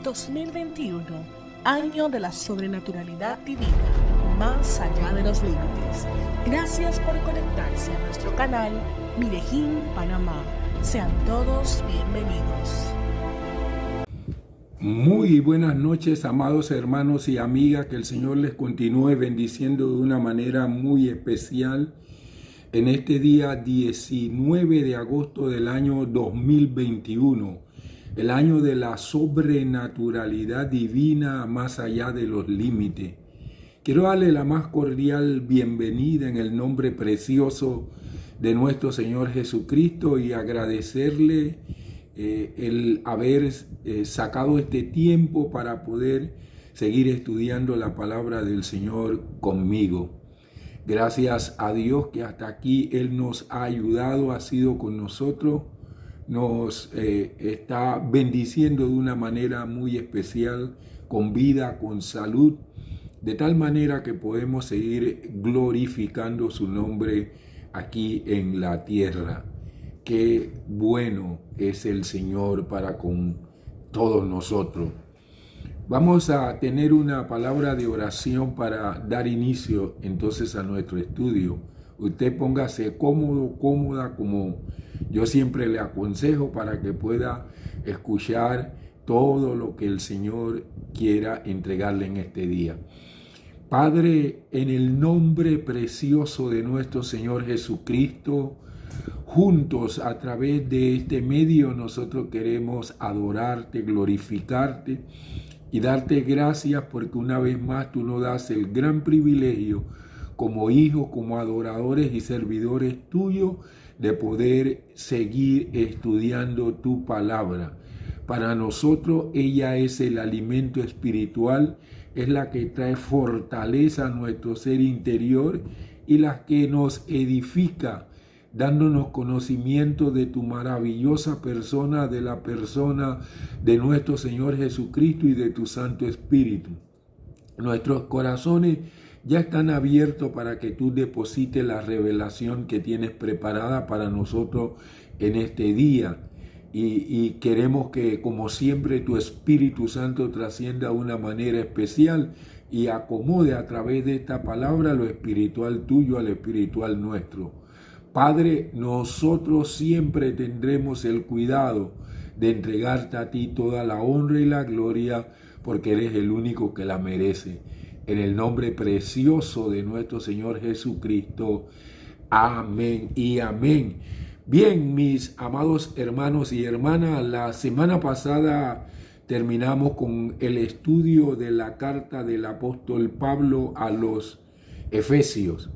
2021, año de la sobrenaturalidad divina, más allá de los límites. Gracias por conectarse a nuestro canal Mirejín Panamá. Sean todos bienvenidos. Muy buenas noches, amados hermanos y amigas, que el Señor les continúe bendiciendo de una manera muy especial en este día 19 de agosto del año 2021, el año de la sobrenaturalidad divina más allá de los límites. Quiero darle la más cordial bienvenida en el nombre precioso de nuestro Señor Jesucristo y agradecerle el haber sacado este tiempo para poder seguir estudiando la palabra del Señor conmigo. Gracias a Dios que hasta aquí Él nos ha ayudado, ha sido con nosotros, nos está bendiciendo de una manera muy especial, con vida, con salud, de tal manera que podemos seguir glorificando su nombre aquí en la tierra. Qué bueno es el Señor para con todos nosotros. Vamos a tener una palabra de oración para dar inicio entonces a nuestro estudio. Usted póngase cómodo, cómoda, como yo siempre le aconsejo, para que pueda escuchar todo lo que el Señor quiera entregarle en este día. Padre, en el nombre precioso de nuestro Señor Jesucristo, juntos a través de este medio nosotros queremos adorarte, glorificarte y darte gracias porque una vez más tú nos das el gran privilegio como hijos, como adoradores y servidores tuyos de poder seguir estudiando tu palabra. Para nosotros ella es el alimento espiritual, es la que trae fortaleza a nuestro ser interior y la que nos edifica, dándonos conocimiento de tu maravillosa persona, de la persona de nuestro Señor Jesucristo y de tu Santo Espíritu. Nuestros corazones ya están abiertos para que tú deposites la revelación que tienes preparada para nosotros en este día. Y queremos que, como siempre, tu Espíritu Santo trascienda de una manera especial y acomode a través de esta palabra lo espiritual tuyo al espiritual nuestro. Padre, nosotros siempre tendremos el cuidado de entregarte a ti toda la honra y la gloria, porque eres el único que la merece. En el nombre precioso de nuestro Señor Jesucristo. Amén y amén. Bien, mis amados hermanos y hermanas, la semana pasada terminamos con el estudio de la carta del apóstol Pablo a los Efesios.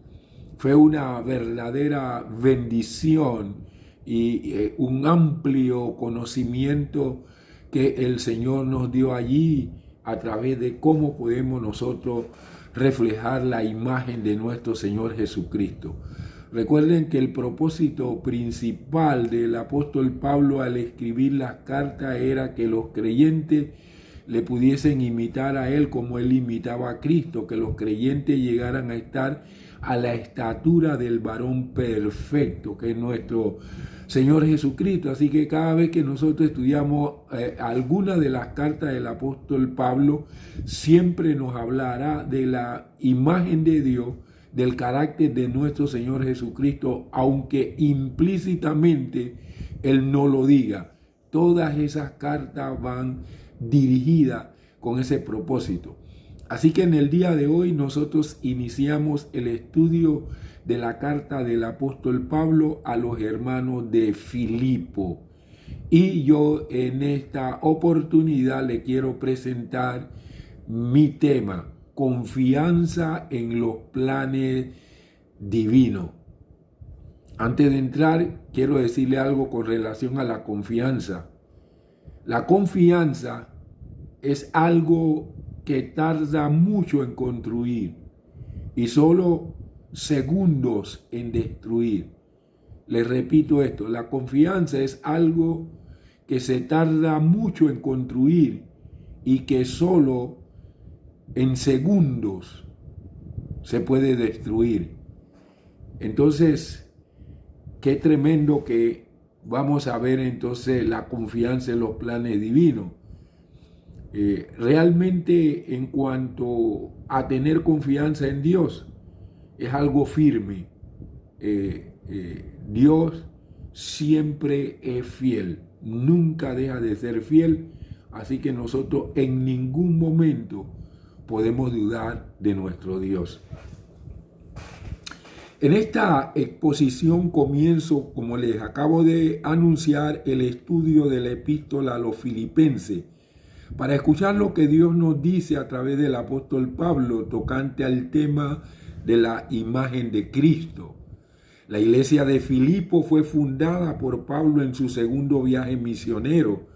Fue una verdadera bendición y un amplio conocimiento que el Señor nos dio allí a través de cómo podemos nosotros reflejar la imagen de nuestro Señor Jesucristo. Recuerden que el propósito principal del apóstol Pablo al escribir las cartas era que los creyentes le pudiesen imitar a él como él imitaba a Cristo, que los creyentes llegaran a estar a la estatura del varón perfecto, que es nuestro Señor Jesucristo. Así que cada vez que nosotros estudiamos alguna de las cartas del apóstol Pablo, siempre nos hablará de la imagen de Dios, del carácter de nuestro Señor Jesucristo, aunque implícitamente Él no lo diga. Todas esas cartas van dirigidas con ese propósito. Así que en el día de hoy nosotros iniciamos el estudio de la carta del apóstol Pablo a los hermanos de Filipo. Y yo en esta oportunidad le quiero presentar mi tema: confianza en los planes divinos. Antes de entrar, quiero decirle algo con relación a la confianza. La confianza es algo que tarda mucho en construir y solo segundos en destruir. Les repito esto: la confianza es algo que se tarda mucho en construir y que solo en segundos se puede destruir. Entonces, qué tremendo que vamos a ver entonces la confianza en los planes divinos. Realmente en cuanto a tener confianza en Dios, es algo firme. Dios siempre es fiel, nunca deja de ser fiel, así que nosotros en ningún momento podemos dudar de nuestro Dios. En esta exposición comienzo, como les acabo de anunciar, el estudio de la epístola a los Filipenses, para escuchar lo que Dios nos dice a través del apóstol Pablo tocante al tema de la imagen de Cristo. La iglesia de Filipo fue fundada por Pablo en su segundo viaje misionero,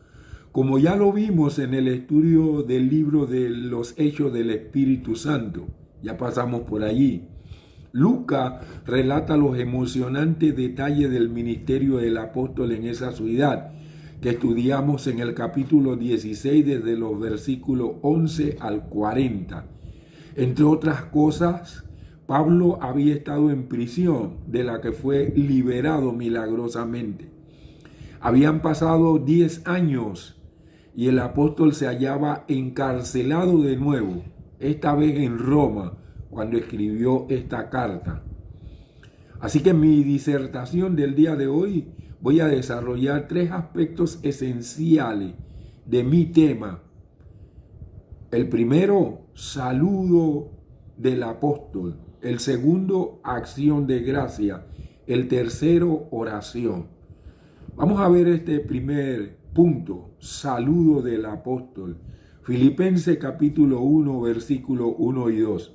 como ya lo vimos en el estudio del libro de los Hechos del Espíritu Santo. Ya pasamos por allí. Lucas relata los emocionantes detalles del ministerio del apóstol en esa ciudad, que estudiamos en el capítulo 16 desde los versículos 11 al 40. Entre otras cosas, Pablo había estado en prisión, de la que fue liberado milagrosamente. Habían pasado 10 años y el apóstol se hallaba encarcelado de nuevo, esta vez en Roma, cuando escribió esta carta. Así que en mi disertación del día de hoy voy a desarrollar 3 aspectos esenciales de mi tema. El primero, saludo del apóstol. El segundo, acción de gracia. El tercero, oración. Vamos a ver este primer punto, saludo del apóstol. Filipenses capítulo 1, versículo 1 y 2.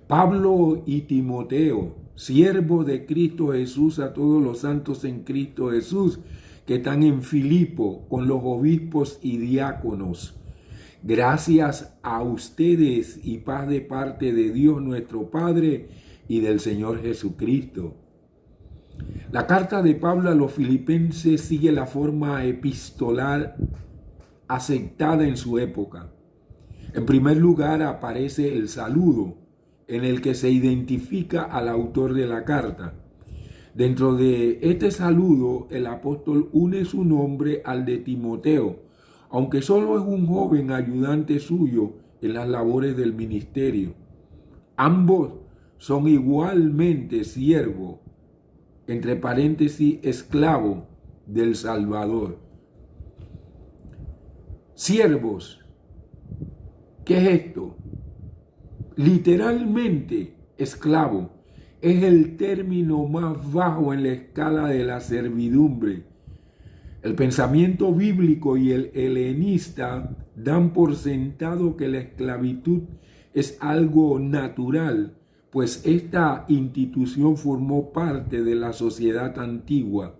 Pablo y Timoteo, siervos de Cristo Jesús, a todos los santos en Cristo Jesús que están en Filipo con los obispos y diáconos. Gracias a ustedes y paz de parte de Dios nuestro Padre y del Señor Jesucristo. La carta de Pablo a los filipenses sigue la forma epistolar aceptada en su época. En primer lugar aparece el saludo, en el que se identifica al autor de la carta. Dentro de este saludo, el apóstol une su nombre al de Timoteo, aunque solo es un joven ayudante suyo en las labores del ministerio. Ambos son igualmente siervos, entre paréntesis, esclavo del Salvador. Siervos, ¿qué es esto? Literalmente, esclavo es el término más bajo en la escala de la servidumbre. El pensamiento bíblico y el helenista dan por sentado que la esclavitud es algo natural, pues esta institución formó parte de la sociedad antigua.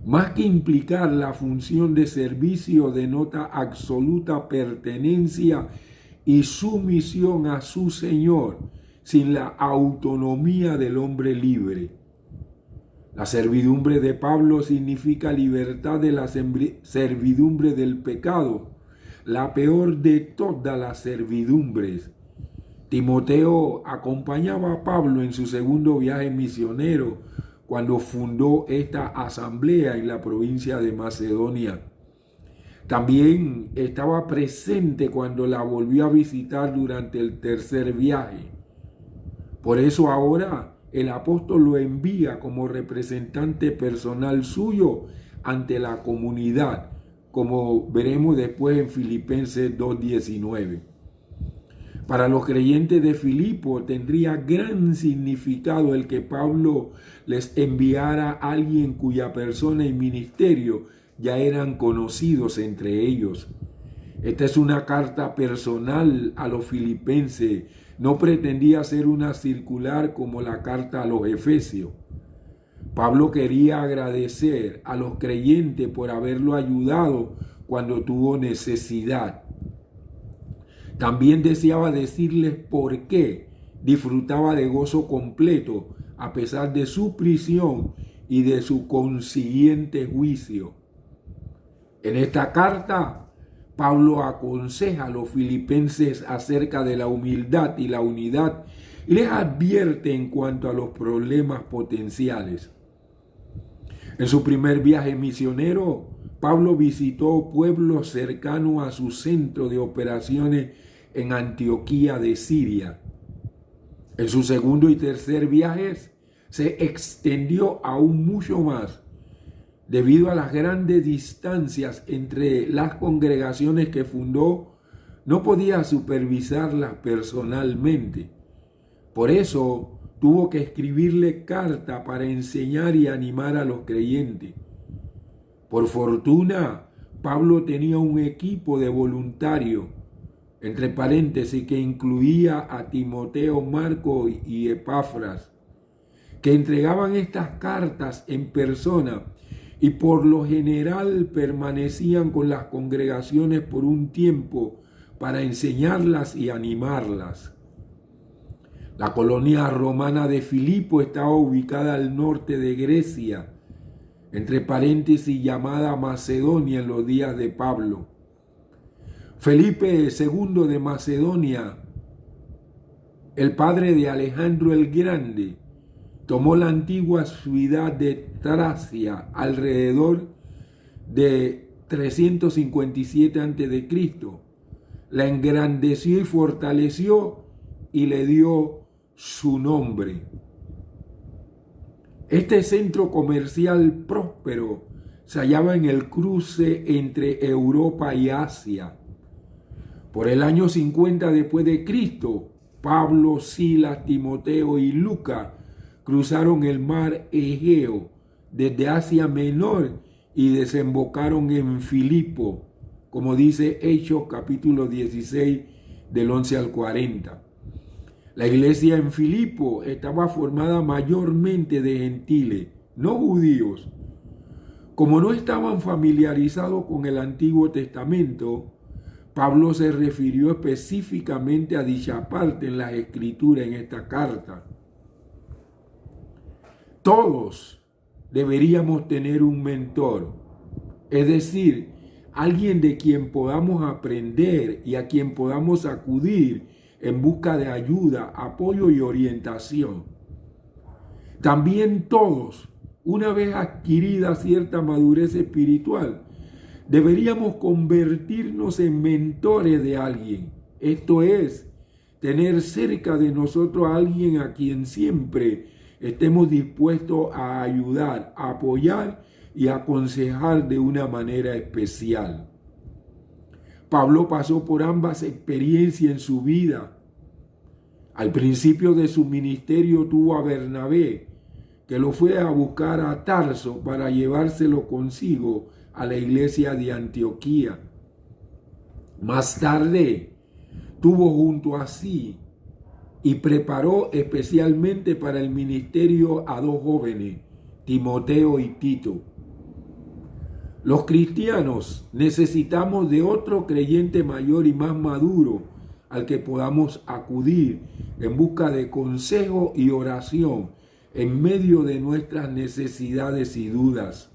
Más que implicar la función de servicio, denota absoluta pertenencia y sumisión a su Señor, sin la autonomía del hombre libre. La servidumbre de Pablo significa libertad de la servidumbre del pecado, la peor de todas las servidumbres. Timoteo acompañaba a Pablo en su segundo viaje misionero cuando fundó esta asamblea en la provincia de Macedonia. También estaba presente cuando la volvió a visitar durante el tercer viaje. Por eso ahora el apóstol lo envía como representante personal suyo ante la comunidad, como veremos después en Filipenses 2:19. Para los creyentes de Filipo tendría gran significado el que Pablo les enviara a alguien cuya persona y ministerio ya eran conocidos entre ellos. Esta es una carta personal a los filipenses. No pretendía ser una circular como la carta a los efesios. Pablo quería agradecer a los creyentes por haberlo ayudado cuando tuvo necesidad. También deseaba decirles por qué disfrutaba de gozo completo a pesar de su prisión y de su consiguiente juicio. En esta carta, Pablo aconseja a los filipenses acerca de la humildad y la unidad y les advierte en cuanto a los problemas potenciales. En su primer viaje misionero, Pablo visitó pueblos cercanos a su centro de operaciones en Antioquía de Siria. En su segundo y tercer viajes se extendió aún mucho más, debido a las grandes distancias entre las congregaciones que fundó. No podía supervisarlas personalmente. Por eso tuvo que escribirle carta para enseñar y animar a los creyentes. Por fortuna, Pablo tenía un equipo de voluntarios, entre paréntesis, que incluía a Timoteo, Marco y Epafras, que entregaban estas cartas en persona y por lo general permanecían con las congregaciones por un tiempo para enseñarlas y animarlas. La colonia romana de Filipo estaba ubicada al norte de Grecia, entre paréntesis llamada Macedonia en los días de Pablo. Felipe II de Macedonia, el padre de Alejandro el Grande, tomó la antigua ciudad de Tracia alrededor de 357 a.C., la engrandeció y fortaleció y le dio su nombre. Este centro comercial próspero se hallaba en el cruce entre Europa y Asia. Por el año 50 después de Cristo, Pablo, Silas, Timoteo y Lucas cruzaron el mar Egeo desde Asia Menor y desembocaron en Filipo, como dice Hechos capítulo 16 del 11 al 40. La iglesia en Filipo estaba formada mayormente de gentiles, no judíos. Como no estaban familiarizados con el Antiguo Testamento, Pablo se refirió específicamente a dicha parte en las Escrituras en esta carta. Todos deberíamos tener un mentor, es decir, alguien de quien podamos aprender y a quien podamos acudir en busca de ayuda, apoyo y orientación. También todos, una vez adquirida cierta madurez espiritual, deberíamos convertirnos en mentores de alguien. Esto es, tener cerca de nosotros a alguien a quien siempre estemos dispuestos a ayudar, a apoyar y a aconsejar de una manera especial. Pablo pasó por ambas experiencias en su vida. Al principio de su ministerio tuvo a Bernabé, que lo fue a buscar a Tarso para llevárselo consigo a la iglesia de Antioquía. Más tarde tuvo junto a sí y preparó especialmente para el ministerio a dos jóvenes, Timoteo y Tito. Los cristianos necesitamos de otro creyente mayor y más maduro al que podamos acudir en busca de consejo y oración en medio de nuestras necesidades y dudas.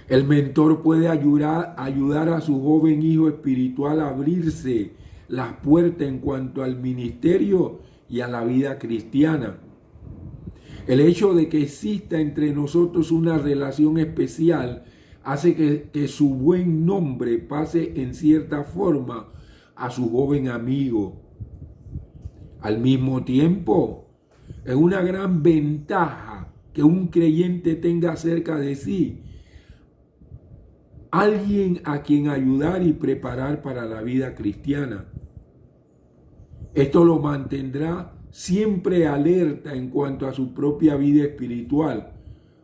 El mentor puede ayudar a su joven hijo espiritual a abrirse las puertas en cuanto al ministerio y a la vida cristiana. El hecho de que exista entre nosotros una relación especial hace que su buen nombre pase en cierta forma a su joven amigo. Al mismo tiempo, es una gran ventaja que un creyente tenga cerca de sí alguien a quien ayudar y preparar para la vida cristiana. Esto lo mantendrá siempre alerta en cuanto a su propia vida espiritual,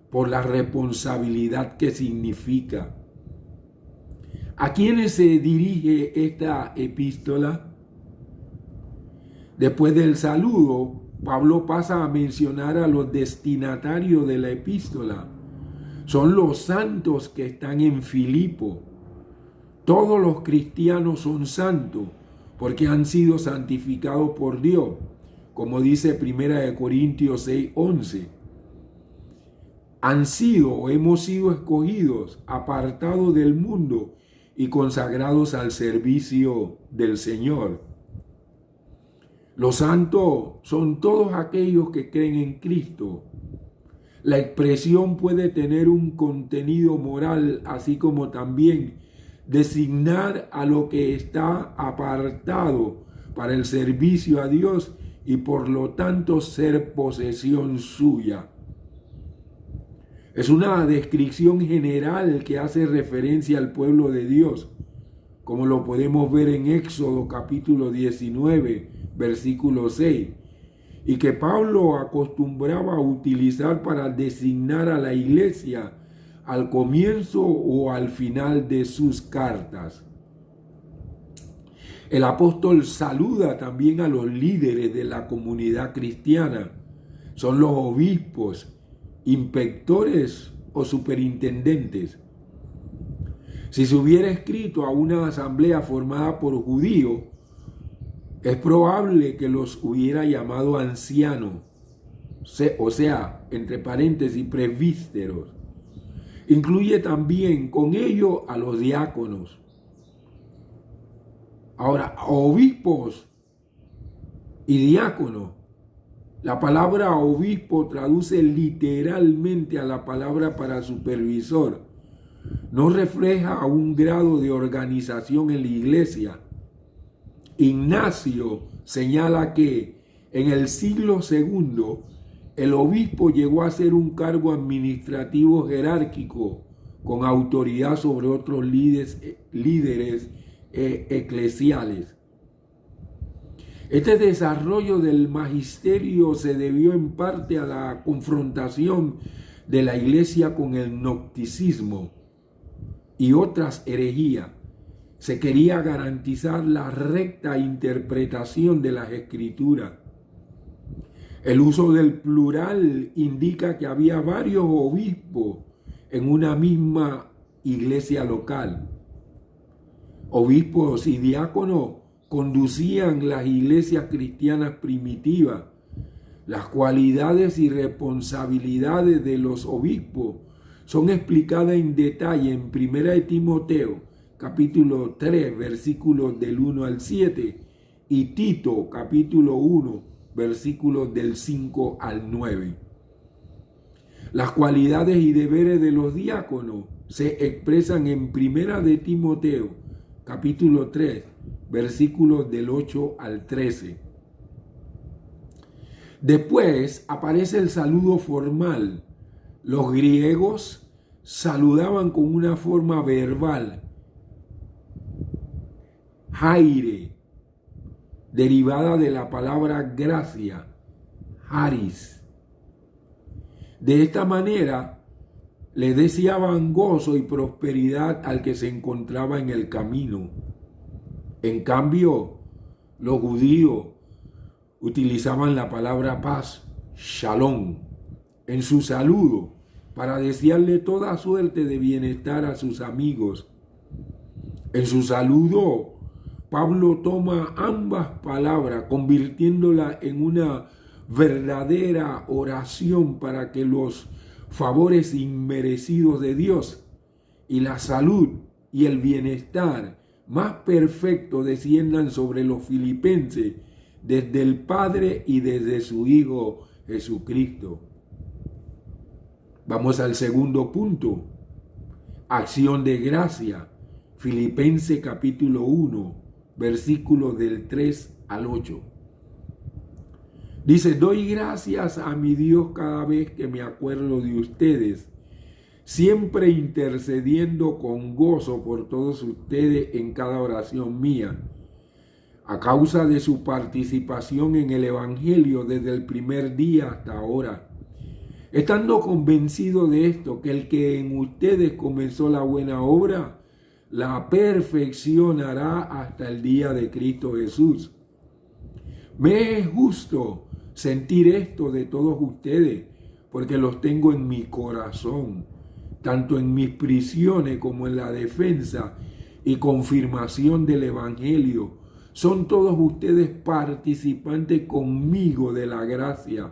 por la responsabilidad que significa. ¿A quiénes se dirige esta epístola? Después del saludo, Pablo pasa a mencionar a los destinatarios de la epístola. Son los santos que están en Filipo. Todos los cristianos son santos porque han sido santificados por Dios, como dice 1 Corintios 6:11. Hemos sido escogidos, apartados del mundo y consagrados al servicio del Señor. Los santos son todos aquellos que creen en Cristo. La expresión puede tener un contenido moral, así como también designar a lo que está apartado para el servicio a Dios y por lo tanto ser posesión suya. Es una descripción general que hace referencia al pueblo de Dios, como lo podemos ver en Éxodo capítulo 19, versículo 6, y que Pablo acostumbraba a utilizar para designar a la iglesia al comienzo o al final de sus cartas. El apóstol saluda también a los líderes de la comunidad cristiana. Son los obispos, inspectores o superintendentes. Si se hubiera escrito a una asamblea formada por judíos, es probable que los hubiera llamado ancianos, o sea, entre paréntesis, presbíteros. Incluye también con ello a los diáconos. Ahora, obispos y diáconos. La palabra obispo traduce literalmente a la palabra para supervisor. No refleja un grado de organización en la iglesia. Ignacio señala que en el siglo II el obispo llegó a ser un cargo administrativo jerárquico con autoridad sobre otros líderes eclesiales. Este desarrollo del magisterio se debió en parte a la confrontación de la iglesia con el gnosticismo y otras herejías. Se quería garantizar la recta interpretación de las escrituras. El uso del plural indica que había varios obispos en una misma iglesia local. Obispos y diáconos conducían las iglesias cristianas primitivas. Las cualidades y responsabilidades de los obispos son explicadas en detalle en 1 Timoteo, capítulo 3, versículos del 1 al 7, y Tito, capítulo 1, versículos del 5 al 9. Las cualidades y deberes de los diáconos se expresan en 1 Timoteo, capítulo 3, versículos del 8 al 13. Después aparece el saludo formal. Los griegos saludaban con una forma verbal, haire, derivada de la palabra gracia, haris. De esta manera le deseaban gozo y prosperidad al que se encontraba en el camino. En cambio, los judíos utilizaban la palabra paz, shalom, en su saludo para desearle toda suerte de bienestar a sus amigos. En su saludo, Pablo toma ambas palabras, convirtiéndolas en una verdadera oración para que los favores inmerecidos de Dios y la salud y el bienestar más perfecto desciendan sobre los filipenses desde el Padre y desde su Hijo Jesucristo. Vamos al segundo punto. Acción de gracia. Filipenses capítulo 1, versículos del 3 al 8. Dice, doy gracias a mi Dios cada vez que me acuerdo de ustedes, siempre intercediendo con gozo por todos ustedes en cada oración mía, a causa de su participación en el Evangelio desde el primer día hasta ahora, estando convencido de esto, que el que en ustedes comenzó la buena obra, la perfeccionará hasta el día de Cristo Jesús. Me es justo sentir esto de todos ustedes, porque los tengo en mi corazón, tanto en mis prisiones como en la defensa y confirmación del Evangelio. Son todos ustedes participantes conmigo de la gracia.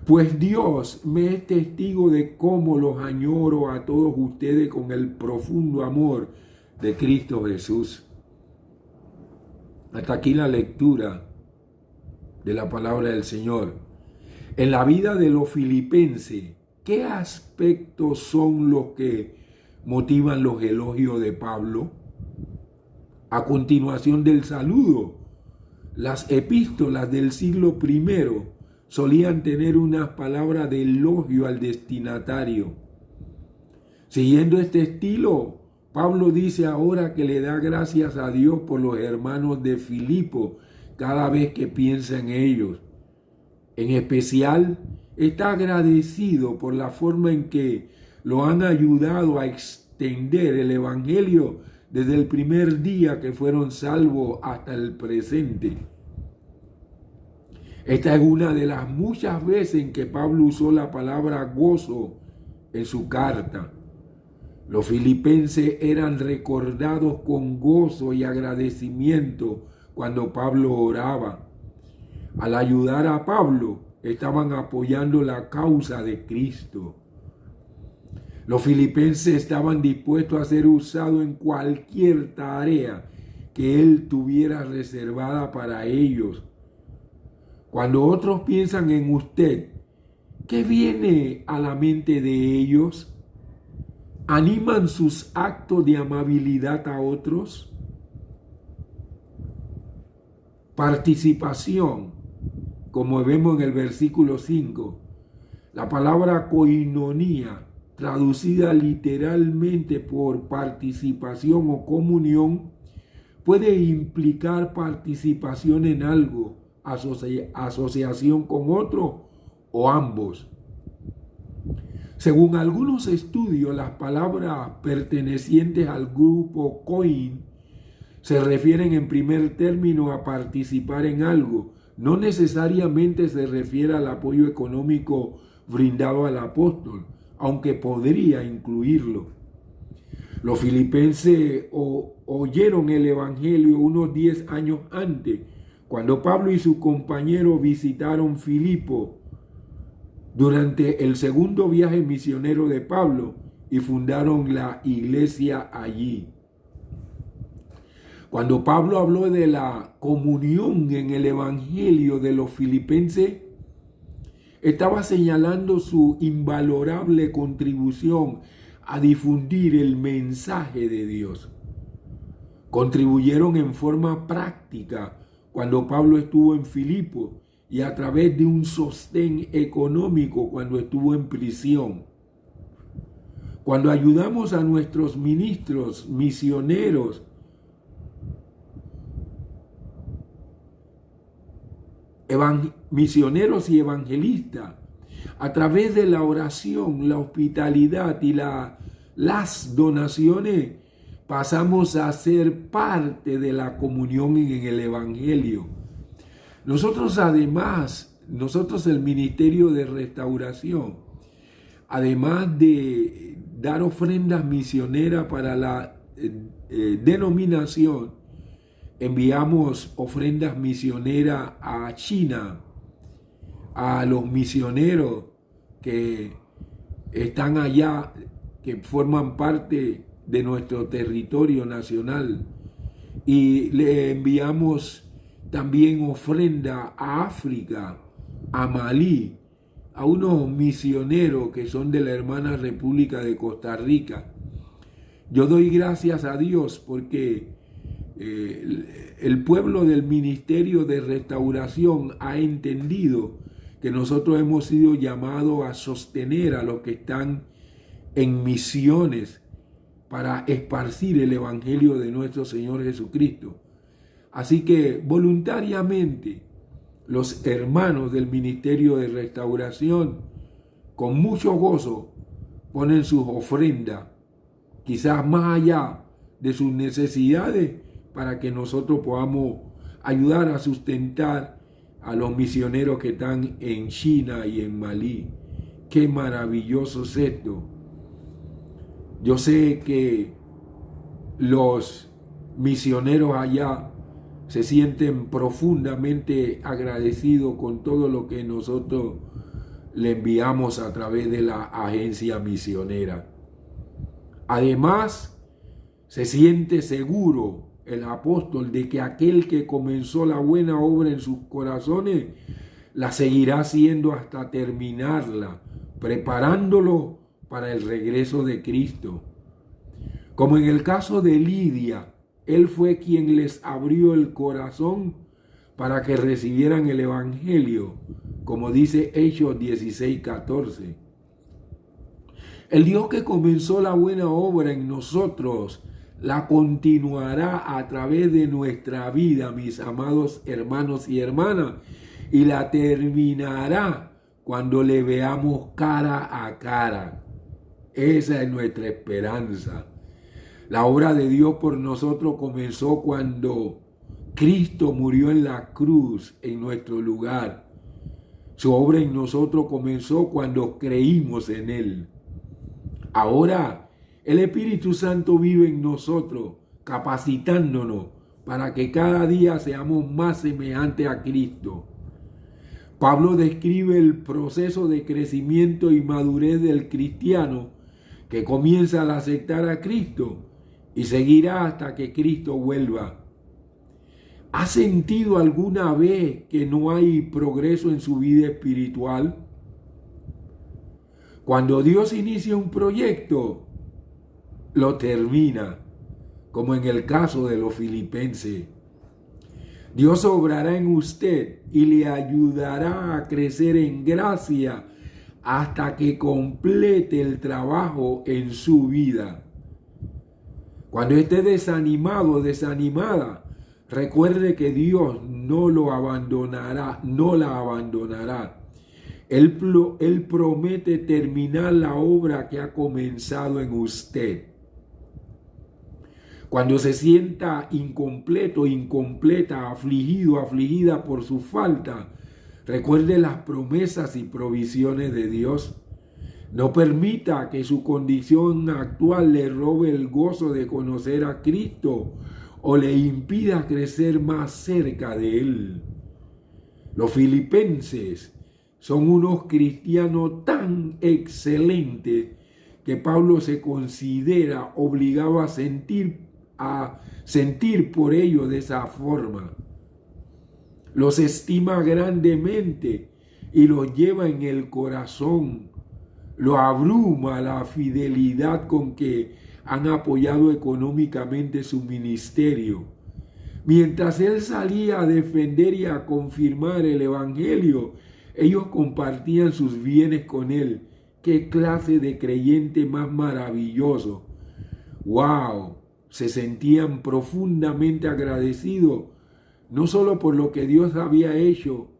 Pues Dios me es testigo de cómo los añoro a todos ustedes con el profundo amor de Cristo Jesús. Hasta aquí la lectura de la palabra del Señor. En la vida de los filipenses, ¿qué aspectos son los que motivan los elogios de Pablo? A continuación del saludo, las epístolas del siglo I solían tener unas palabras de elogio al destinatario. Siguiendo este estilo, Pablo dice ahora que le da gracias a Dios por los hermanos de Filipo cada vez que piensa en ellos. En especial, está agradecido por la forma en que lo han ayudado a extender el evangelio desde el primer día que fueron salvos hasta el presente. Esta es una de las muchas veces en que Pablo usó la palabra gozo en su carta. Los filipenses eran recordados con gozo y agradecimiento cuando Pablo oraba. Al ayudar a Pablo, estaban apoyando la causa de Cristo. Los filipenses estaban dispuestos a ser usados en cualquier tarea que él tuviera reservada para ellos. Cuando otros piensan en usted, ¿qué viene a la mente de ellos? ¿Animan sus actos de amabilidad a otros? Participación, como vemos en el versículo 5. La palabra koinonía, traducida literalmente por participación o comunión, puede implicar participación en algo, asociación con otro o ambos. Según algunos estudios, las palabras pertenecientes al grupo koin se refieren en primer término a participar en algo. No necesariamente se refiere al apoyo económico brindado al apóstol, aunque podría incluirlo. Los filipenses oyeron el evangelio unos 10 años antes, cuando Pablo y sus compañeros visitaron Filipo durante el segundo viaje misionero de Pablo y fundaron la iglesia allí. Cuando Pablo habló de la comunión en el evangelio de los filipenses, estaba señalando su invalorable contribución a difundir el mensaje de Dios. Contribuyeron en forma práctica cuando Pablo estuvo en Filipo y a través de un sostén económico cuando estuvo en prisión. Cuando ayudamos a nuestros ministros, misioneros, misioneros y evangelistas, a través de la oración, la hospitalidad y las donaciones, pasamos a ser parte de la comunión en el evangelio. Nosotros el Ministerio de Restauración, además de dar ofrendas misioneras para la denominación, enviamos ofrendas misioneras a China, a los misioneros que están allá, que forman parte de nuestro territorio nacional, y le enviamos también ofrenda a África, a Malí, a unos misioneros que son de la hermana República de Costa Rica. Yo doy gracias a Dios porque el pueblo del Ministerio de Restauración ha entendido que nosotros hemos sido llamados a sostener a los que están en misiones para esparcir el evangelio de nuestro Señor Jesucristo. Así que voluntariamente los hermanos del Ministerio de Restauración con mucho gozo ponen sus ofrendas, quizás más allá de sus necesidades, para que nosotros podamos ayudar a sustentar a los misioneros que están en China y en Malí. Qué maravilloso es esto. Yo sé que los misioneros allá se sienten profundamente agradecidos con todo lo que nosotros le enviamos a través de la agencia misionera. Además, se siente seguro el apóstol de que aquel que comenzó la buena obra en sus corazones la seguirá haciendo hasta terminarla, preparándolo para el regreso de Cristo. Como en el caso de Lidia, Él fue quien les abrió el corazón para que recibieran el Evangelio, como dice Hechos 16:14. El Dios que comenzó la buena obra en nosotros, la continuará a través de nuestra vida, mis amados hermanos y hermanas, y la terminará cuando le veamos cara a cara. Esa es nuestra esperanza. La obra de Dios por nosotros comenzó cuando Cristo murió en la cruz en nuestro lugar. Su obra en nosotros comenzó cuando creímos en Él. Ahora el Espíritu Santo vive en nosotros, capacitándonos para que cada día seamos más semejantes a Cristo. Pablo describe el proceso de crecimiento y madurez del cristiano que comienza al aceptar a Cristo y seguirá hasta que Cristo vuelva. ¿Ha sentido alguna vez que no hay progreso en su vida espiritual? Cuando Dios inicia un proyecto, lo termina, como en el caso de los filipenses. Dios obrará en usted y le ayudará a crecer en gracia hasta que complete el trabajo en su vida. Cuando esté desanimado o desanimada, recuerde que Dios no lo abandonará, no la abandonará. Él promete terminar la obra que ha comenzado en usted. Cuando se sienta incompleto, incompleta, afligido, afligida por su falta, recuerde las promesas y provisiones de Dios. No permita que su condición actual le robe el gozo de conocer a Cristo o le impida crecer más cerca de Él. Los filipenses son unos cristianos tan excelentes que Pablo se considera obligado a sentir por ellos de esa forma. Los estima grandemente y los lleva en el corazón. Lo abruma la fidelidad con que han apoyado económicamente su ministerio. Mientras él salía a defender y a confirmar el Evangelio, ellos compartían sus bienes con él. ¡Qué clase de creyente más maravilloso! ¡Wow! Se sentían profundamente agradecidos, no solo por lo que Dios había hecho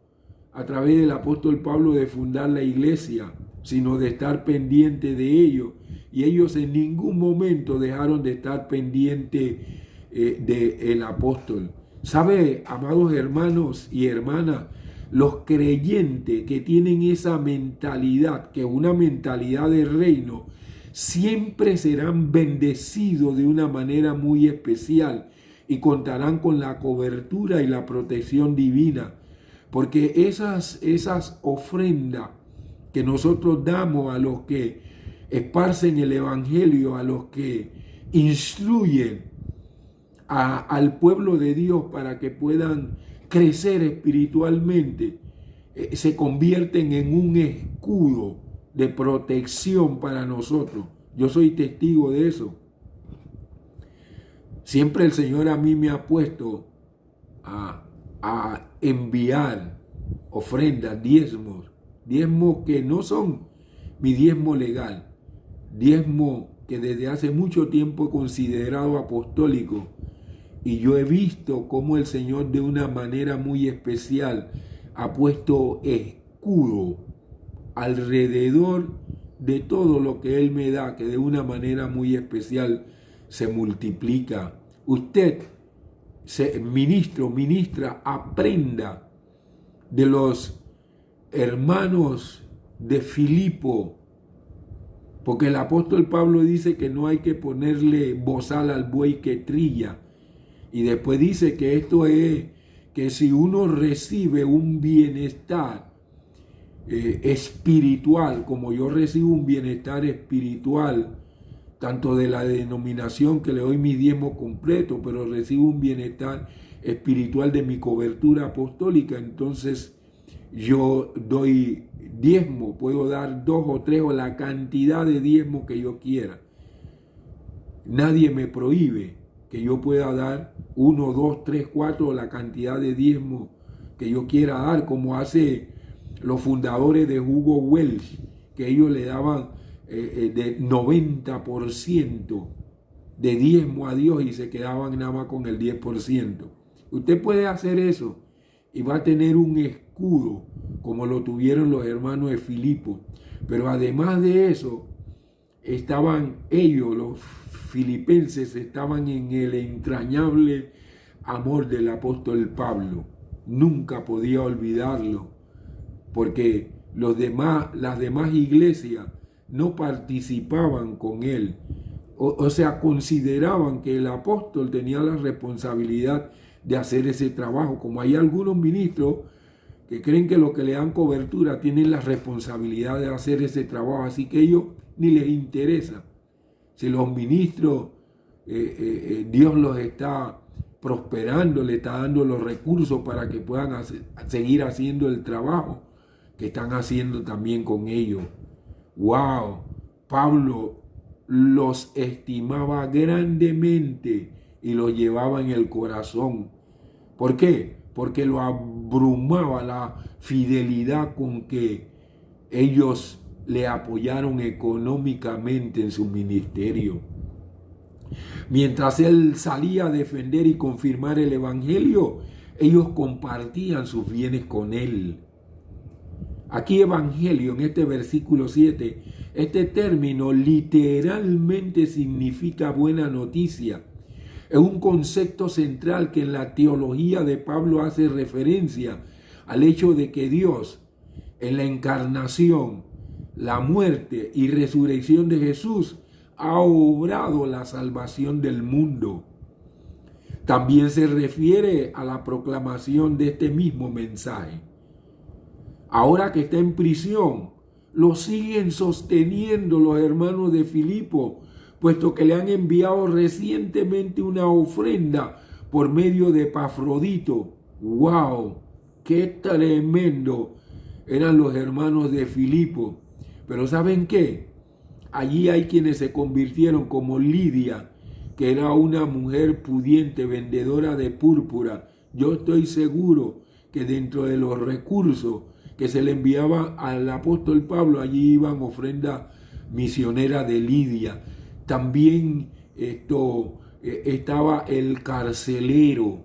a través del apóstol Pablo de fundar la iglesia, sino de estar pendiente de ello. Y ellos en ningún momento dejaron de estar pendientes del apóstol. ¿Sabe, amados hermanos y hermanas? Los creyentes que tienen esa mentalidad, que es una mentalidad de reino, siempre serán bendecidos de una manera muy especial y contarán con la cobertura y la protección divina. Porque esas ofrendas que nosotros damos a los que esparcen el Evangelio, a los que instruyen al pueblo de Dios para que puedan crecer espiritualmente, se convierten en un escudo de protección para nosotros. Yo soy testigo de eso. Siempre el Señor a mí me ha puesto a enviar ofrendas, diezmos que no son mi diezmo legal, diezmo que desde hace mucho tiempo he considerado apostólico, y yo he visto cómo el Señor de una manera muy especial ha puesto escudo alrededor de todo lo que Él me da, que de una manera muy especial se multiplica. Usted, ministra, aprenda de los hermanos de Filipo, porque el apóstol Pablo dice que no hay que ponerle bozal al buey que trilla, y después dice que esto es que si uno recibe un bienestar espiritual, como yo recibo un bienestar espiritual, tanto de la denominación que le doy mi diezmo completo, pero recibo un bienestar espiritual de mi cobertura apostólica, entonces yo doy diezmo, puedo dar 2 o 3 o la cantidad de diezmo que yo quiera. Nadie me prohíbe que yo pueda dar 1, 2, 3, 4 la cantidad de diezmo que yo quiera dar, como hace los fundadores de Hugo Welch, que ellos le daban de 90% de diezmo a Dios y se quedaban nada más con el 10%. Usted puede hacer eso y va a tener un escudo como lo tuvieron los hermanos de Filipo. Pero además de eso, estaban ellos, los filipenses, estaban en el entrañable amor del apóstol Pablo. Nunca podía olvidarlo, porque las demás iglesias no participaban con él. O sea, consideraban que el apóstol tenía la responsabilidad de hacer ese trabajo. Como hay algunos ministros que creen que los que le dan cobertura tienen la responsabilidad de hacer ese trabajo, así que ellos ni les interesa. Si los ministros, Dios los está prosperando, le está dando los recursos para que puedan seguir haciendo el trabajo que están haciendo también con ellos. ¡Wow! Pablo los estimaba grandemente y los llevaba en el corazón. ¿Por qué? Porque lo abrumaba la fidelidad con que ellos le apoyaron económicamente en su ministerio. Mientras él salía a defender y confirmar el evangelio, ellos compartían sus bienes con él. Aquí evangelio, en este versículo 7, este término literalmente significa buena noticia. Es un concepto central que en la teología de Pablo hace referencia al hecho de que Dios, en la encarnación, la muerte y resurrección de Jesús, ha obrado la salvación del mundo. También se refiere a la proclamación de este mismo mensaje. Ahora que está en prisión, lo siguen sosteniendo los hermanos de Filipo, puesto que le han enviado recientemente una ofrenda por medio de Epafrodito. ¡Wow! ¡Qué tremendo eran los hermanos de Filipo! Pero ¿saben qué? Allí hay quienes se convirtieron, como Lidia, que era una mujer pudiente, vendedora de púrpura. Yo estoy seguro que dentro de los recursos que se le enviaba al apóstol Pablo, allí iban ofrendas misioneras de Lidia. También estaba el carcelero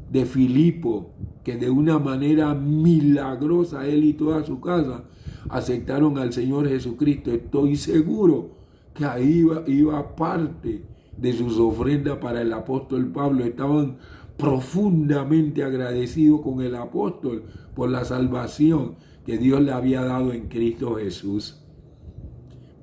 de Filipo, que de una manera milagrosa él y toda su casa aceptaron al Señor Jesucristo. Estoy seguro que ahí iba parte de sus ofrendas para el apóstol Pablo. Estaban profundamente agradecidos con el apóstol por la salvación que Dios le había dado en Cristo Jesús.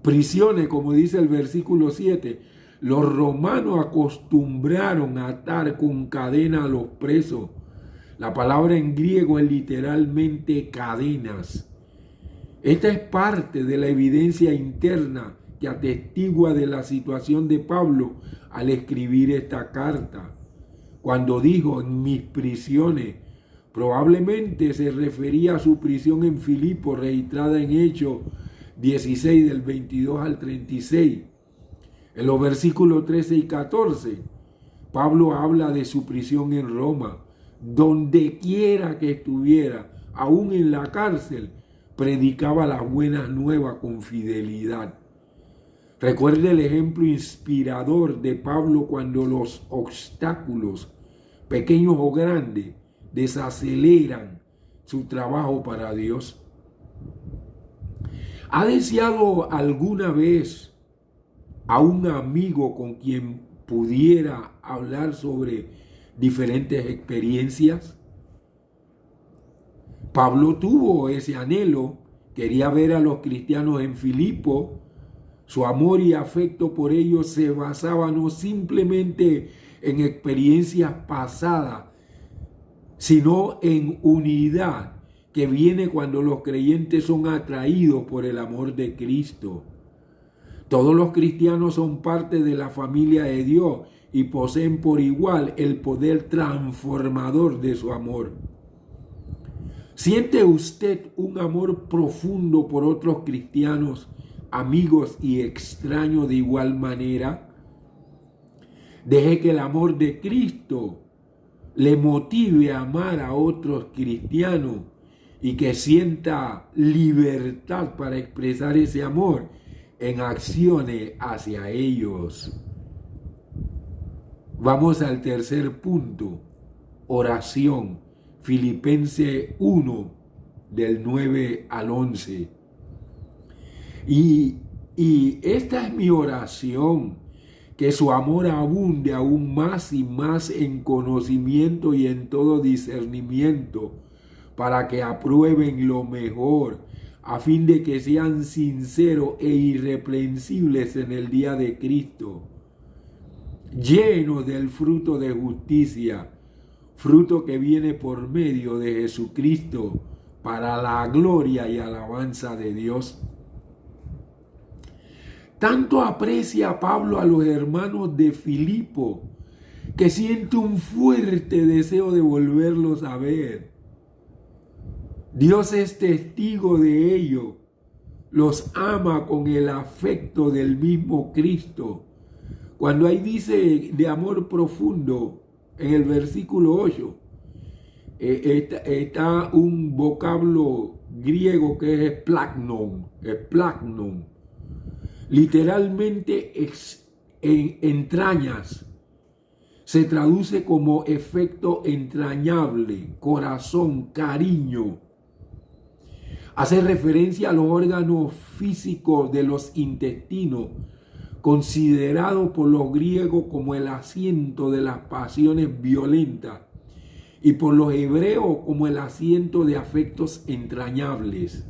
Prisiones, como dice el versículo 7, los romanos acostumbraron a atar con cadena a los presos. La palabra en griego es literalmente cadenas. Esta es parte de la evidencia interna que atestigua de la situación de Pablo al escribir esta carta. Cuando dijo en mis prisiones, probablemente se refería a su prisión en Filipo, registrada en Hechos 16 del 22 al 36. En los versículos 13 y 14, Pablo habla de su prisión en Roma. Donde quiera que estuviera, aún en la cárcel, predicaba las buenas nuevas con fidelidad. Recuerde el ejemplo inspirador de Pablo cuando los obstáculos, pequeños o grandes, desaceleran su trabajo para Dios. ¿Ha deseado alguna vez a un amigo con quien pudiera hablar sobre diferentes experiencias? Pablo tuvo ese anhelo, quería ver a los cristianos en Filipo. Su amor y afecto por ellos se basaba no simplemente en experiencias pasadas, sino en unidad que viene cuando los creyentes son atraídos por el amor de Cristo. Todos los cristianos son parte de la familia de Dios y poseen por igual el poder transformador de su amor. ¿Siente usted un amor profundo por otros cristianos, amigos y extraños de igual manera? Deje que el amor de Cristo le motive a amar a otros cristianos y que sienta libertad para expresar ese amor en acciones hacia ellos. Vamos al tercer punto, oración. Filipenses 1, del 9 al 11. Y esta es mi oración, que su amor abunde aún más y más en conocimiento y en todo discernimiento, para que aprueben lo mejor, a fin de que sean sinceros e irreprensibles en el día de Cristo, llenos del fruto de justicia, fruto que viene por medio de Jesucristo para la gloria y alabanza de Dios. Tanto aprecia Pablo a los hermanos de Filipo que siente un fuerte deseo de volverlos a ver. Dios es testigo de ello. Los ama con el afecto del mismo Cristo. Cuando ahí dice de amor profundo, en el versículo 8, está un vocablo griego que es plagnon. Literalmente en entrañas. Se traduce como efecto entrañable, corazón, cariño. Hace referencia a los órganos físicos de los intestinos, considerado por los griegos como el asiento de las pasiones violentas y por los hebreos como el asiento de afectos entrañables.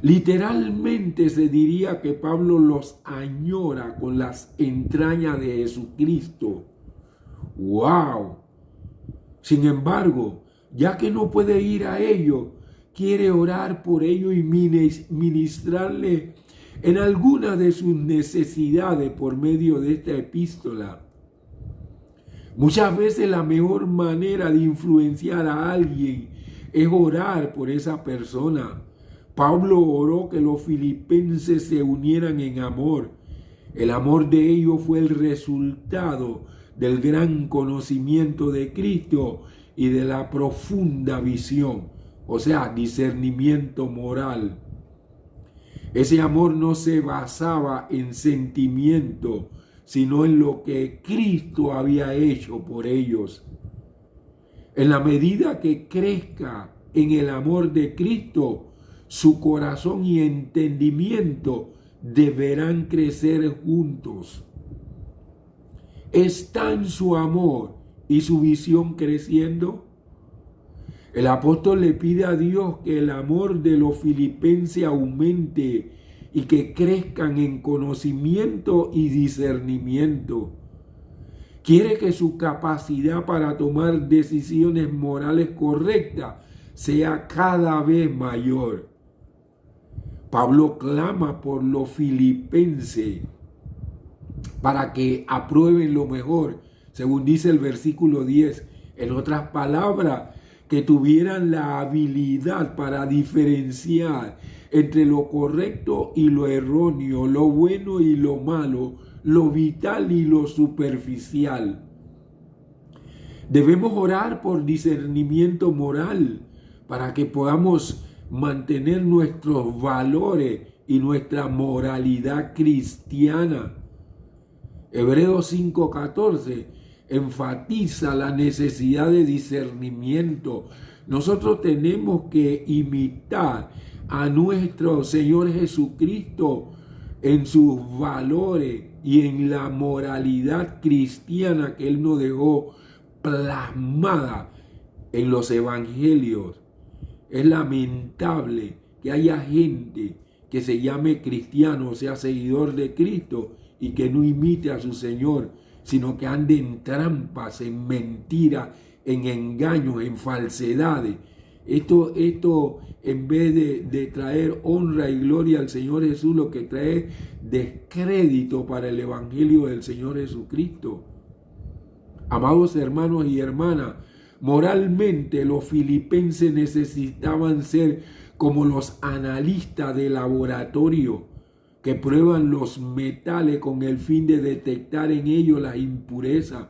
Literalmente se diría que Pablo los añora con las entrañas de Jesucristo. ¡Wow! Sin embargo, ya que no puede ir a ellos, quiere orar por ellos y ministrarle en alguna de sus necesidades por medio de esta epístola. Muchas veces la mejor manera de influenciar a alguien es orar por esa persona. Pablo oró que los filipenses se unieran en amor. El amor de ellos fue el resultado del gran conocimiento de Cristo y de la profunda visión, o sea, discernimiento moral. Ese amor no se basaba en sentimiento, sino en lo que Cristo había hecho por ellos. En la medida que crezca en el amor de Cristo, su corazón y entendimiento deberán crecer juntos. ¿Están su amor y su visión creciendo? El apóstol le pide a Dios que el amor de los filipenses aumente y que crezcan en conocimiento y discernimiento. Quiere que su capacidad para tomar decisiones morales correctas sea cada vez mayor. Pablo clama por los filipenses para que aprueben lo mejor, según dice el versículo 10. En otras palabras, que tuvieran la habilidad para diferenciar entre lo correcto y lo erróneo, lo bueno y lo malo, lo vital y lo superficial. Debemos orar por discernimiento moral para que podamos mantener nuestros valores y nuestra moralidad cristiana. Hebreos 5:14 enfatiza la necesidad de discernimiento. Nosotros tenemos que imitar a nuestro Señor Jesucristo en sus valores y en la moralidad cristiana que Él nos dejó plasmada en los evangelios. Es lamentable que haya gente que se llame cristiano, o sea, seguidor de Cristo, y que no imite a su Señor, sino que ande en trampas, en mentiras, en engaños, en falsedades. Esto en vez de traer honra y gloria al Señor Jesús, lo que trae descrédito para el evangelio del Señor Jesucristo. Amados hermanos y hermanas, Moralmente, los filipenses necesitaban ser como los analistas de laboratorio que prueban los metales con el fin de detectar en ellos las impurezas.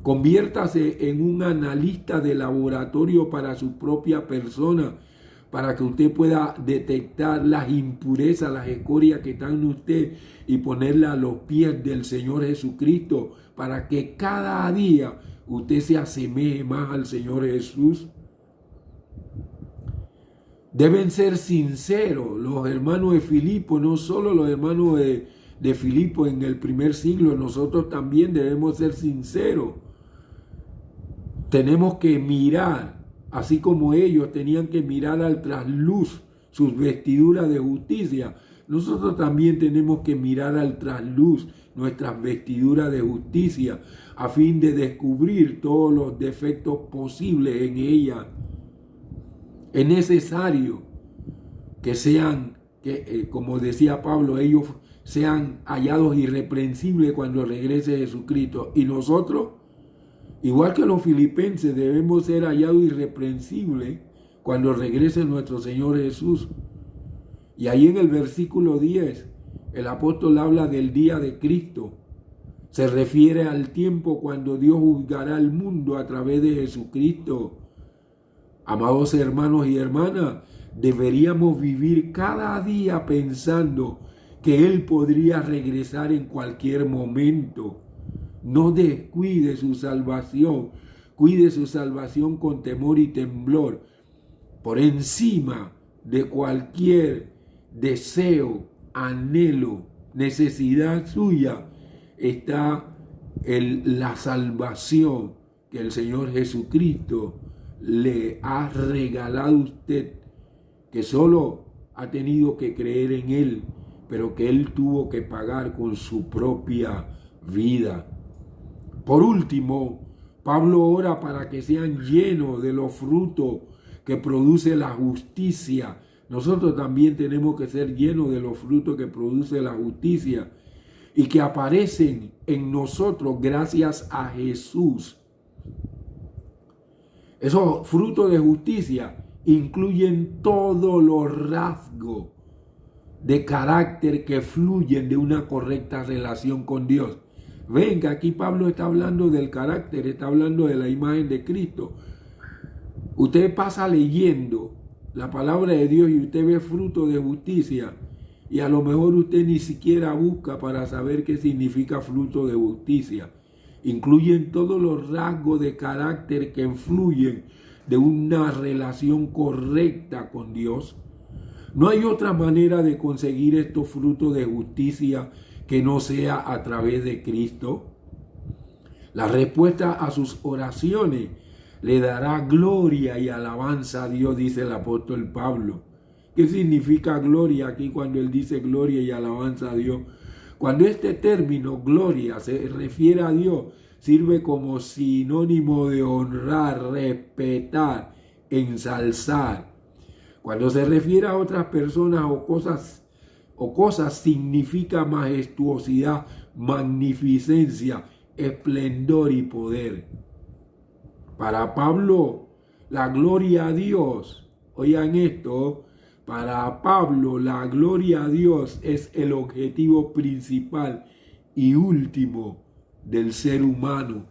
Conviértase en un analista de laboratorio para su propia persona, para que usted pueda detectar las impurezas, las escorias que están en usted y ponerlas a los pies del Señor Jesucristo, para que cada día usted se asemeje más al Señor Jesús. Deben ser sinceros los hermanos de Filipo, no solo los hermanos de Filipo en el primer siglo, nosotros también debemos ser sinceros. Tenemos que mirar, así como ellos tenían que mirar al trasluz sus vestiduras de justicia, nosotros también tenemos que mirar al trasluz nuestras vestiduras de justicia a fin de descubrir todos los defectos posibles en ellas. Es necesario que sean, como decía Pablo, ellos sean hallados irreprensibles cuando regrese Jesucristo. Y nosotros, igual que los filipenses, debemos ser hallados irreprensibles cuando regrese nuestro Señor Jesús. Y ahí en el versículo 10, el apóstol habla del día de Cristo. Se refiere al tiempo cuando Dios juzgará al mundo a través de Jesucristo. Amados hermanos y hermanas, deberíamos vivir cada día pensando que Él podría regresar en cualquier momento. No descuide su salvación, cuide su salvación con temor y temblor. Por encima de cualquier deseo, anhelo, necesidad suya, está la salvación que el Señor Jesucristo le ha regalado a usted, que solo ha tenido que creer en Él, pero que Él tuvo que pagar con su propia vida. Por último, Pablo ora para que sean llenos de los frutos que produce la justicia. Nosotros también tenemos que ser llenos de los frutos que produce la justicia y que aparecen en nosotros gracias a Jesús. Esos frutos de justicia incluyen todos los rasgos de carácter que fluyen de una correcta relación con Dios. Ven que aquí Pablo está hablando del carácter, está hablando de la imagen de Cristo. Usted pasa leyendo la palabra de Dios y usted ve fruto de justicia y a lo mejor usted ni siquiera busca para saber qué significa fruto de justicia. Incluyen todos los rasgos de carácter que influyen de una relación correcta con Dios. No hay otra manera de conseguir estos frutos de justicia que no sea a través de Cristo. La respuesta a sus oraciones le dará gloria y alabanza a Dios, dice el apóstol Pablo. ¿Qué significa gloria aquí cuando él dice gloria y alabanza a Dios? Cuando este término gloria se refiere a Dios, sirve como sinónimo de honrar, respetar, ensalzar. Cuando se refiere a otras personas o cosas significa majestuosidad, magnificencia, esplendor y poder. Para Pablo, la gloria a Dios, oigan esto, para Pablo la gloria a Dios es el objetivo principal y último del ser humano.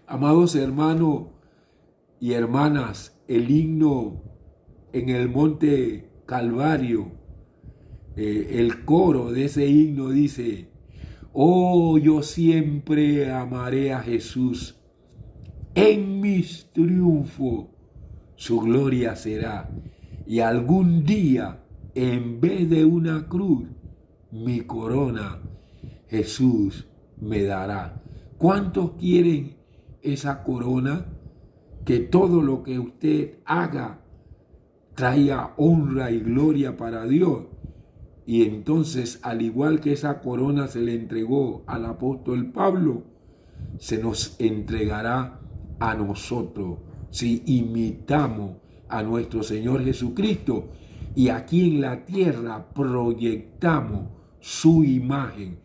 Amados hermanos y hermanas, el himno en el monte Calvario, el coro de ese himno dice: oh, yo siempre amaré a Jesús, en mis triunfos su gloria será, y algún día en vez de una cruz mi corona Jesús me dará. ¿Cuántos quieren esa corona? Que todo lo que usted haga traiga honra y gloria para Dios. Y entonces, al igual que esa corona se le entregó al apóstol Pablo, se nos entregará a nosotros si imitamos a nuestro Señor Jesucristo y aquí en la tierra proyectamos su imagen.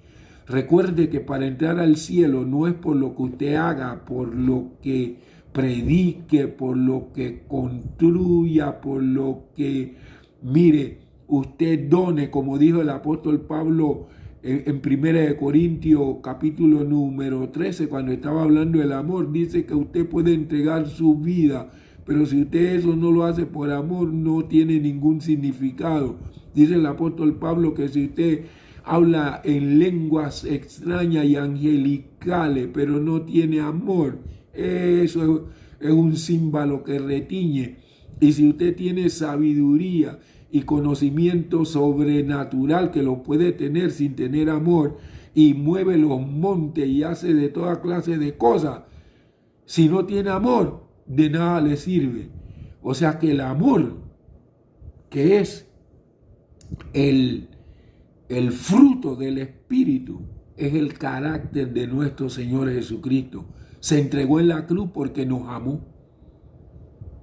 Recuerde que para entrar al cielo no es por lo que usted haga, por lo que predique, por lo que construya, por lo que, mire, usted done, como dijo el apóstol Pablo en 1 Corintios capítulo número 13, cuando estaba hablando del amor, dice que usted puede entregar su vida, pero si usted eso no lo hace por amor, no tiene ningún significado. Dice el apóstol Pablo que si usted habla en lenguas extrañas y angelicales, pero no tiene amor, eso es un címbalo que retiñe. Y si usted tiene sabiduría y conocimiento sobrenatural, que lo puede tener sin tener amor, y mueve los montes y hace de toda clase de cosas, si no tiene amor, de nada le sirve. O sea que el amor, que es el fruto del Espíritu, es el carácter de nuestro Señor Jesucristo. Se entregó en la cruz porque nos amó.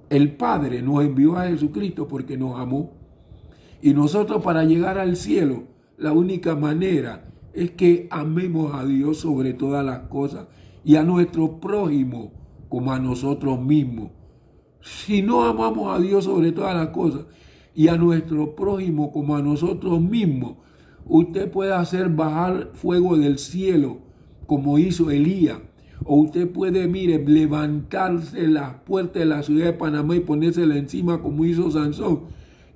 El Padre nos envió a Jesucristo porque nos amó. Y nosotros, para llegar al cielo, la única manera es que amemos a Dios sobre todas las cosas y a nuestro prójimo como a nosotros mismos. Si no amamos a Dios sobre todas las cosas y a nuestro prójimo como a nosotros mismos, usted puede hacer bajar fuego del cielo como hizo Elías. O usted puede, mire, levantarse las puertas de la ciudad de Panamá y ponérsela encima como hizo Sansón.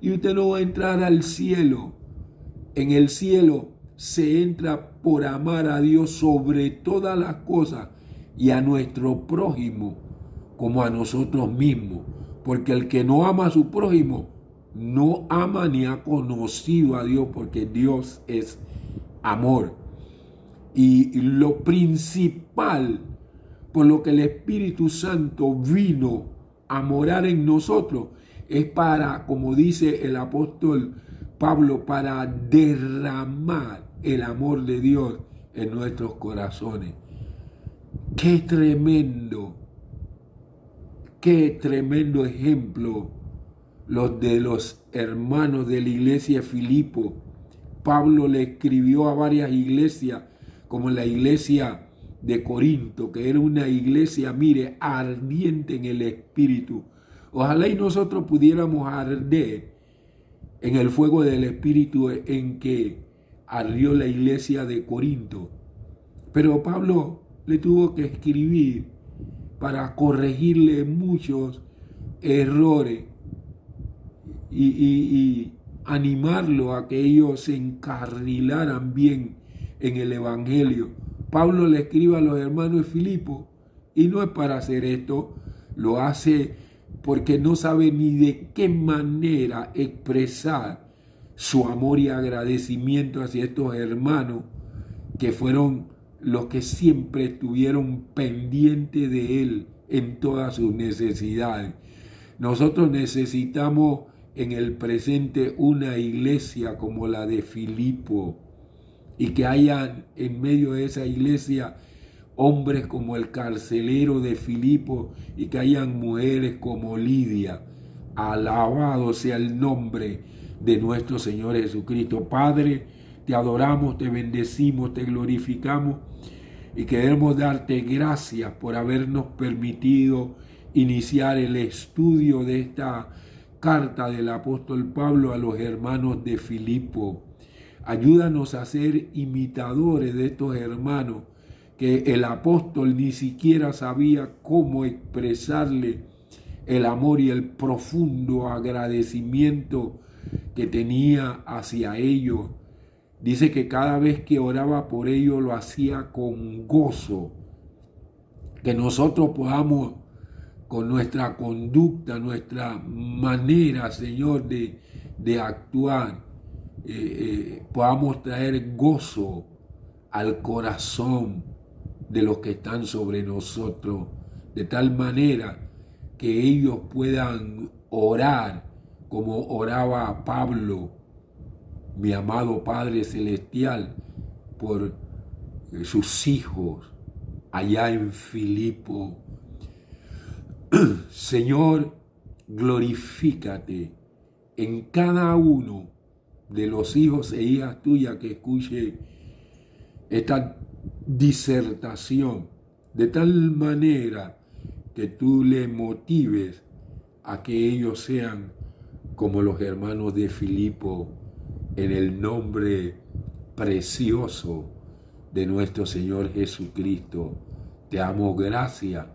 Y usted no va a entrar al cielo. En el cielo se entra por amar a Dios sobre todas las cosas y a nuestro prójimo como a nosotros mismos. Porque el que no ama a su prójimo no ama ni ha conocido a Dios, porque Dios es amor. Y lo principal por lo que el Espíritu Santo vino a morar en nosotros es para, como dice el apóstol Pablo, para derramar el amor de Dios en nuestros corazones. Qué tremendo ejemplo los de los hermanos de la iglesia de Filipo. Pablo le escribió a varias iglesias, como la iglesia de Corinto, que era una iglesia, mire, ardiente en el Espíritu. Ojalá y nosotros pudiéramos arder en el fuego del Espíritu en que ardió la iglesia de Corinto. Pero Pablo le tuvo que escribir para corregirle muchos errores y animarlo a que ellos se encarrilaran bien en el Evangelio. Pablo le escribe a los hermanos de Filipo y no es para hacer esto, lo hace porque no sabe ni de qué manera expresar su amor y agradecimiento hacia estos hermanos que fueron los que siempre estuvieron pendientes de él en todas sus necesidades. Nosotros necesitamos en el presente una iglesia como la de Filipo, y que hayan en medio de esa iglesia hombres como el carcelero de Filipo y que hayan mujeres como Lidia. Alabado sea el nombre de nuestro Señor Jesucristo. Padre, te adoramos, te bendecimos, te glorificamos y queremos darte gracias por habernos permitido iniciar el estudio de esta carta del apóstol Pablo a los hermanos de Filipo. Ayúdanos a ser imitadores de estos hermanos que el apóstol ni siquiera sabía cómo expresarle el amor y el profundo agradecimiento que tenía hacia ellos. Dice que cada vez que oraba por ellos lo hacía con gozo. Que nosotros podamos, con nuestra conducta, nuestra manera, Señor, de actuar, podamos traer gozo al corazón de los que están sobre nosotros, de tal manera que ellos puedan orar como oraba Pablo, mi amado Padre Celestial, por sus hijos allá en Filipo. Señor, glorifícate en cada uno de los hijos e hijas tuyas que escuche esta disertación, de tal manera que tú le motives a que ellos sean como los hermanos de Filipo, en el nombre precioso de nuestro Señor Jesucristo. Te damos gracias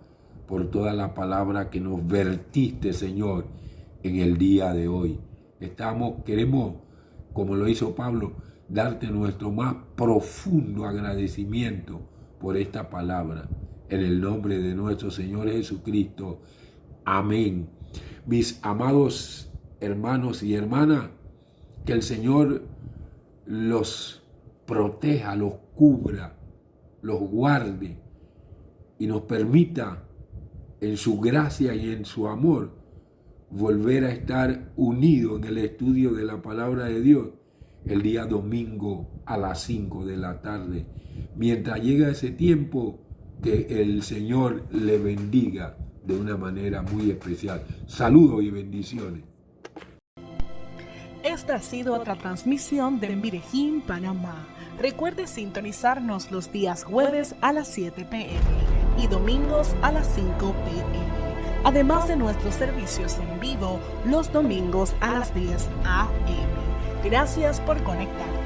por toda la palabra que nos vertiste, Señor, en el día de hoy. Queremos, como lo hizo Pablo, darte nuestro más profundo agradecimiento por esta palabra. En el nombre de nuestro Señor Jesucristo. Amén. Mis amados hermanos y hermanas, que el Señor los proteja, los cubra, los guarde y nos permita en su gracia y en su amor volver a estar unidos en el estudio de la palabra de Dios el día domingo a las 5 de la tarde. Mientras llega ese tiempo, que el Señor le bendiga de una manera muy especial. Saludos y bendiciones. Esta ha sido otra transmisión de Medellín, Panamá. Recuerde sintonizarnos los días jueves a las 7 p.m. y domingos a las 5 p.m. Además de nuestros servicios en vivo los domingos a las 10 a.m. Gracias por conectar.